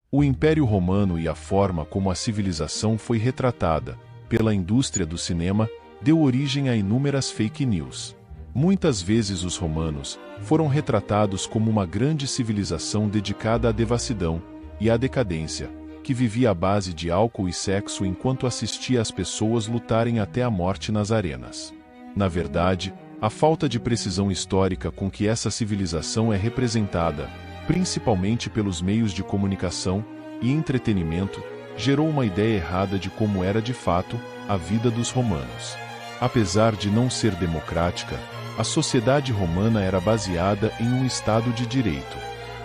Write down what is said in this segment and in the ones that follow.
O Império Romano e a forma como a civilização foi retratada pela indústria do cinema deu origem a inúmeras fake news. Muitas vezes os romanos foram retratados como uma grande civilização dedicada à devassidão e à decadência, que vivia à base de álcool e sexo enquanto assistia as pessoas lutarem até a morte nas arenas. Na verdade, a falta de precisão histórica com que essa civilização é representada, principalmente pelos meios de comunicação e entretenimento, gerou uma ideia errada de como era de fato a vida dos romanos. Apesar de não ser democrática, a sociedade romana era baseada em um Estado de direito.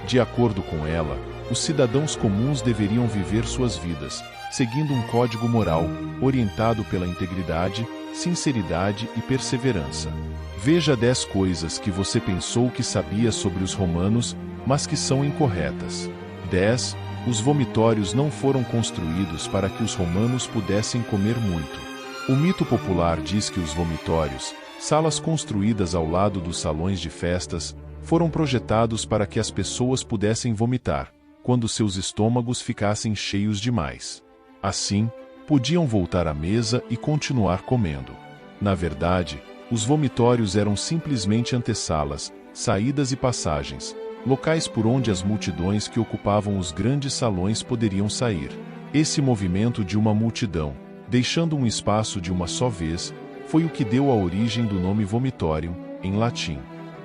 De acordo com ela, os cidadãos comuns deveriam viver suas vidas, seguindo um código moral, orientado pela integridade, sinceridade e perseverança. Veja 10 coisas que você pensou que sabia sobre os romanos, mas que são incorretas. 10. Os vomitórios não foram construídos para que os romanos pudessem comer muito. O mito popular diz que os vomitórios, salas construídas ao lado dos salões de festas, foram projetados para que as pessoas pudessem vomitar, quando seus estômagos ficassem cheios demais. Assim, podiam voltar à mesa e continuar comendo. Na verdade, os vomitórios eram simplesmente antessalas, saídas e passagens, locais por onde as multidões que ocupavam os grandes salões poderiam sair. Esse movimento de uma multidão, deixando um espaço de uma só vez, foi o que deu a origem do nome vomitorium, em latim.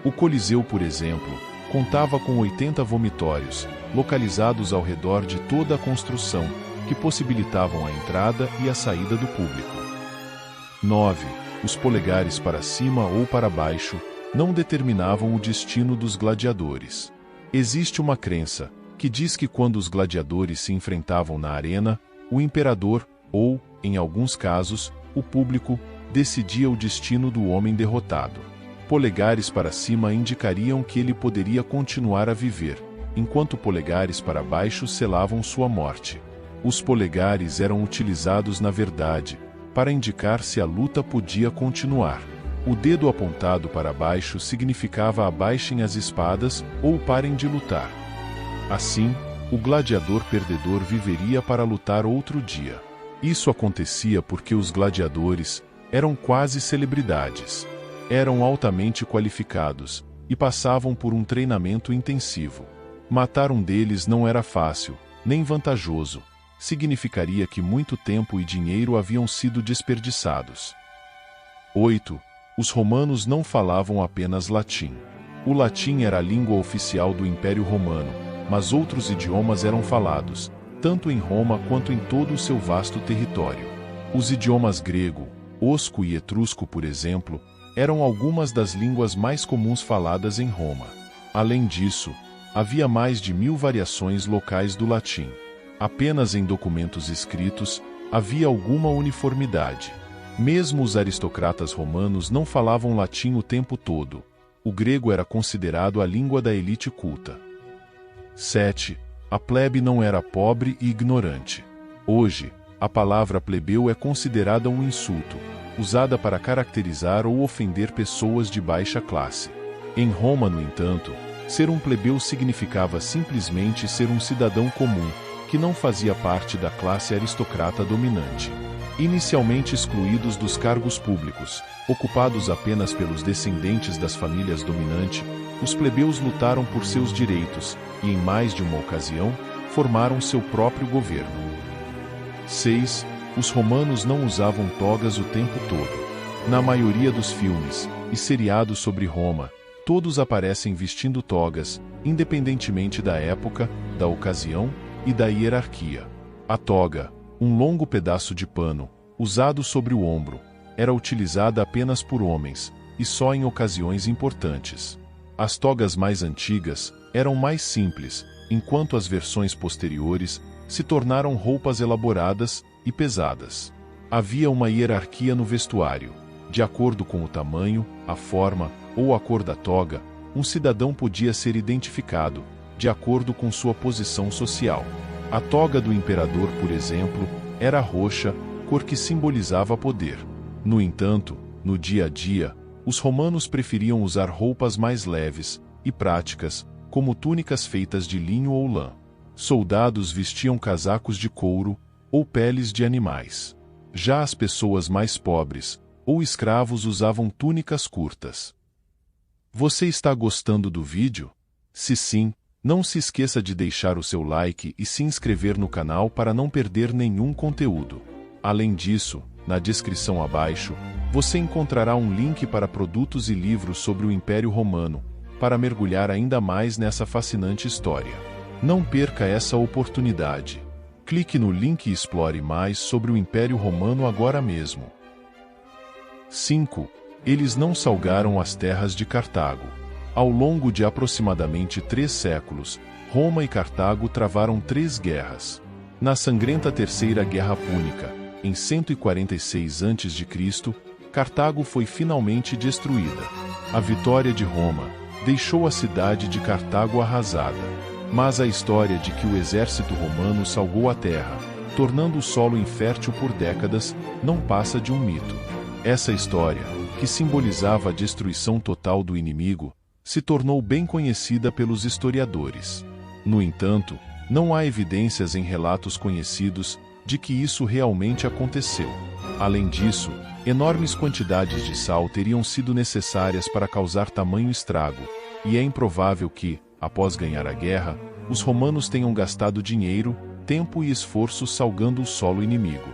O Coliseu, por exemplo, contava com 80 vomitórios, localizados ao redor de toda a construção, que possibilitavam a entrada e a saída do público. 9. Os polegares para cima ou para baixo não determinavam o destino dos gladiadores. Existe uma crença que diz que quando os gladiadores se enfrentavam na arena, o imperador, ou, em alguns casos, o público, decidia o destino do homem derrotado. Polegares para cima indicariam que ele poderia continuar a viver, enquanto polegares para baixo selavam sua morte. Os polegares eram utilizados na verdade, para indicar se a luta podia continuar. O dedo apontado para baixo significava abaixem as espadas ou parem de lutar. Assim, o gladiador perdedor viveria para lutar outro dia. Isso acontecia porque os gladiadores eram quase celebridades. Eram altamente qualificados e passavam por um treinamento intensivo. Matar um deles não era fácil, nem vantajoso. Significaria que muito tempo e dinheiro haviam sido desperdiçados. 8. Os romanos não falavam apenas latim. O latim era a língua oficial do Império Romano, mas outros idiomas eram falados, tanto em Roma quanto em todo o seu vasto território. Os idiomas grego, osco e etrusco, por exemplo, eram algumas das línguas mais comuns faladas em Roma. Além disso, havia mais de 1000 variações locais do latim. Apenas em documentos escritos havia alguma uniformidade. Mesmo os aristocratas romanos não falavam latim o tempo todo. O grego era considerado a língua da elite culta. 7. A plebe não era pobre e ignorante. Hoje, a palavra plebeu é considerada um insulto, usada para caracterizar ou ofender pessoas de baixa classe. Em Roma, no entanto, ser um plebeu significava simplesmente ser um cidadão comum, que não fazia parte da classe aristocrata dominante. Inicialmente excluídos dos cargos públicos, ocupados apenas pelos descendentes das famílias dominantes, os plebeus lutaram por seus direitos e, em mais de uma ocasião, formaram seu próprio governo. 6. Os romanos não usavam togas o tempo todo. Na maioria dos filmes e seriados sobre Roma, todos aparecem vestindo togas, independentemente da época, da ocasião e da hierarquia. A toga, um longo pedaço de pano, usado sobre o ombro, era utilizada apenas por homens, e só em ocasiões importantes. As togas mais antigas eram mais simples, enquanto as versões posteriores se tornaram roupas elaboradas e pesadas. Havia uma hierarquia no vestuário. De acordo com o tamanho, a forma ou a cor da toga, um cidadão podia ser identificado, de acordo com sua posição social. A toga do imperador, por exemplo, era roxa, cor que simbolizava poder. No entanto, no dia a dia, os romanos preferiam usar roupas mais leves e práticas, como túnicas feitas de linho ou lã. Soldados vestiam casacos de couro ou peles de animais. Já as pessoas mais pobres ou escravos usavam túnicas curtas. Você está gostando do vídeo? Se sim, não se esqueça de deixar o seu like e se inscrever no canal para não perder nenhum conteúdo. Além disso, na descrição abaixo, você encontrará um link para produtos e livros sobre o Império Romano, para mergulhar ainda mais nessa fascinante história. Não perca essa oportunidade. Clique no link e explore mais sobre o Império Romano agora mesmo. 5. Eles não salgaram as terras de Cartago. Ao longo de aproximadamente 3 séculos, Roma e Cartago travaram 3 guerras. Na sangrenta Terceira Guerra Púnica, em 146 a.C., Cartago foi finalmente destruída. A vitória de Roma deixou a cidade de Cartago arrasada. Mas a história de que o exército romano salgou a terra, tornando o solo infértil por décadas, não passa de um mito. Essa história, que simbolizava a destruição total do inimigo, se tornou bem conhecida pelos historiadores. No entanto, não há evidências em relatos conhecidos de que isso realmente aconteceu. Além disso, enormes quantidades de sal teriam sido necessárias para causar tamanho estrago, e é improvável que, após ganhar a guerra, os romanos tenham gastado dinheiro, tempo e esforço salgando o solo inimigo.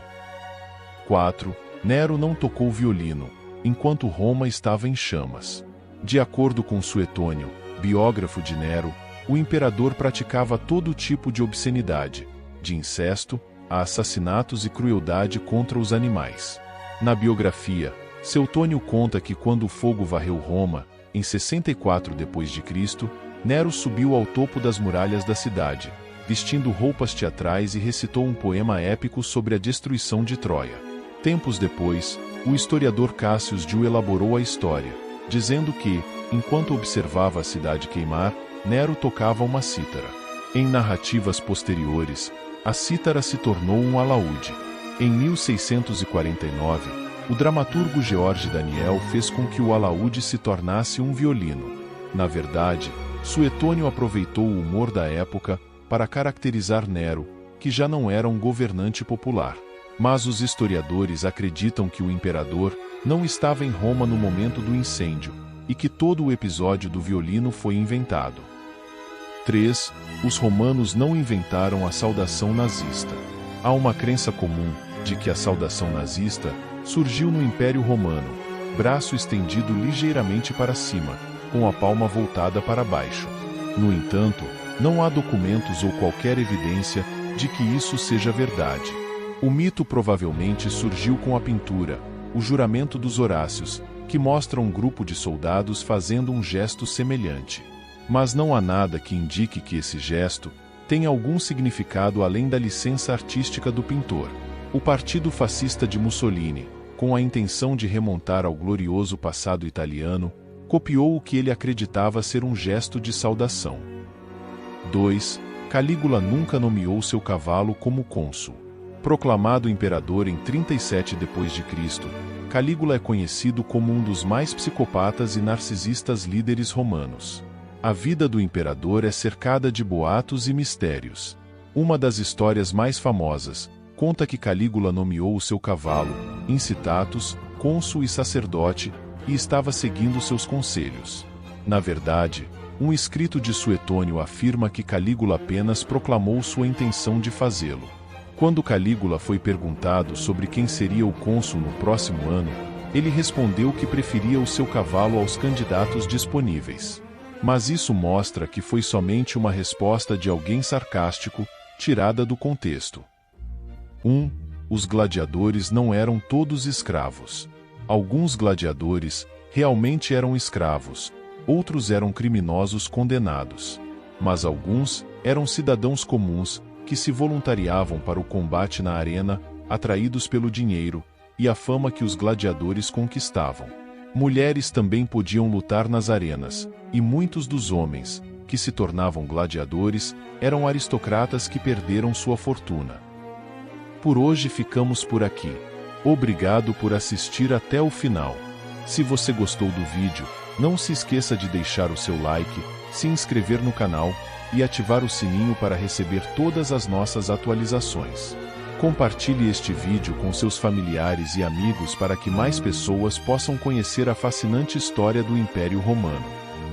4. Nero não tocou violino, enquanto Roma estava em chamas. De acordo com Suetônio, biógrafo de Nero, o imperador praticava todo tipo de obscenidade, de incesto a assassinatos e crueldade contra os animais. Na biografia, Suetônio conta que quando o fogo varreu Roma, em 64 d.C., Nero subiu ao topo das muralhas da cidade, vestindo roupas teatrais e recitou um poema épico sobre a destruição de Troia. Tempos depois, o historiador Cássius Dio elaborou a história, dizendo que, enquanto observava a cidade queimar, Nero tocava uma cítara. Em narrativas posteriores, a cítara se tornou um alaúde. Em 1649, o dramaturgo George Daniel fez com que o alaúde se tornasse um violino. Na verdade, Suetônio aproveitou o humor da época para caracterizar Nero, que já não era um governante popular. Mas os historiadores acreditam que o imperador não estava em Roma no momento do incêndio, e que todo o episódio do violino foi inventado. 3. Os romanos não inventaram a saudação nazista. Há uma crença comum de que a saudação nazista surgiu no Império Romano, braço estendido ligeiramente para cima, com a palma voltada para baixo. No entanto, não há documentos ou qualquer evidência de que isso seja verdade. O mito provavelmente surgiu com a pintura, o Juramento dos Horácios, que mostra um grupo de soldados fazendo um gesto semelhante. Mas não há nada que indique que esse gesto tenha algum significado além da licença artística do pintor. O Partido Fascista de Mussolini, com a intenção de remontar ao glorioso passado italiano, copiou o que ele acreditava ser um gesto de saudação. 2. Calígula nunca nomeou seu cavalo como cônsul. Proclamado imperador em 37 d.C., Calígula é conhecido como um dos mais psicopatas e narcisistas líderes romanos. A vida do imperador é cercada de boatos e mistérios. Uma das histórias mais famosas conta que Calígula nomeou o seu cavalo, Incitatus, cônsul e sacerdote, e estava seguindo seus conselhos. Na verdade, um escrito de Suetônio afirma que Calígula apenas proclamou sua intenção de fazê-lo. Quando Calígula foi perguntado sobre quem seria o cônsul no próximo ano, ele respondeu que preferia o seu cavalo aos candidatos disponíveis. Mas isso mostra que foi somente uma resposta de alguém sarcástico, tirada do contexto. 1. Os gladiadores não eram todos escravos. Alguns gladiadores realmente eram escravos, outros eram criminosos condenados. Mas alguns eram cidadãos comuns, que se voluntariavam para o combate na arena, atraídos pelo dinheiro e a fama que os gladiadores conquistavam. Mulheres também podiam lutar nas arenas, e muitos dos homens, que se tornavam gladiadores, eram aristocratas que perderam sua fortuna. Por hoje ficamos por aqui. Obrigado por assistir até o final. Se você gostou do vídeo, não se esqueça de deixar o seu like, se inscrever no canal e ativar o sininho para receber todas as nossas atualizações. Compartilhe este vídeo com seus familiares e amigos para que mais pessoas possam conhecer a fascinante história do Império Romano.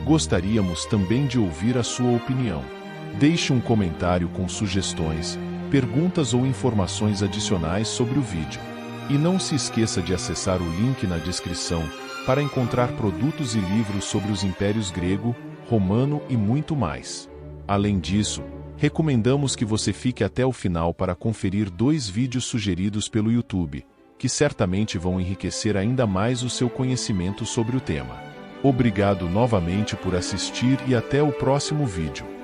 Gostaríamos também de ouvir a sua opinião. Deixe um comentário com sugestões, perguntas ou informações adicionais sobre o vídeo. E não se esqueça de acessar o link na descrição para encontrar produtos e livros sobre os impérios grego, romano e muito mais. Além disso, recomendamos que você fique até o final para conferir 2 vídeos sugeridos pelo YouTube, que certamente vão enriquecer ainda mais o seu conhecimento sobre o tema. Obrigado novamente por assistir e até o próximo vídeo.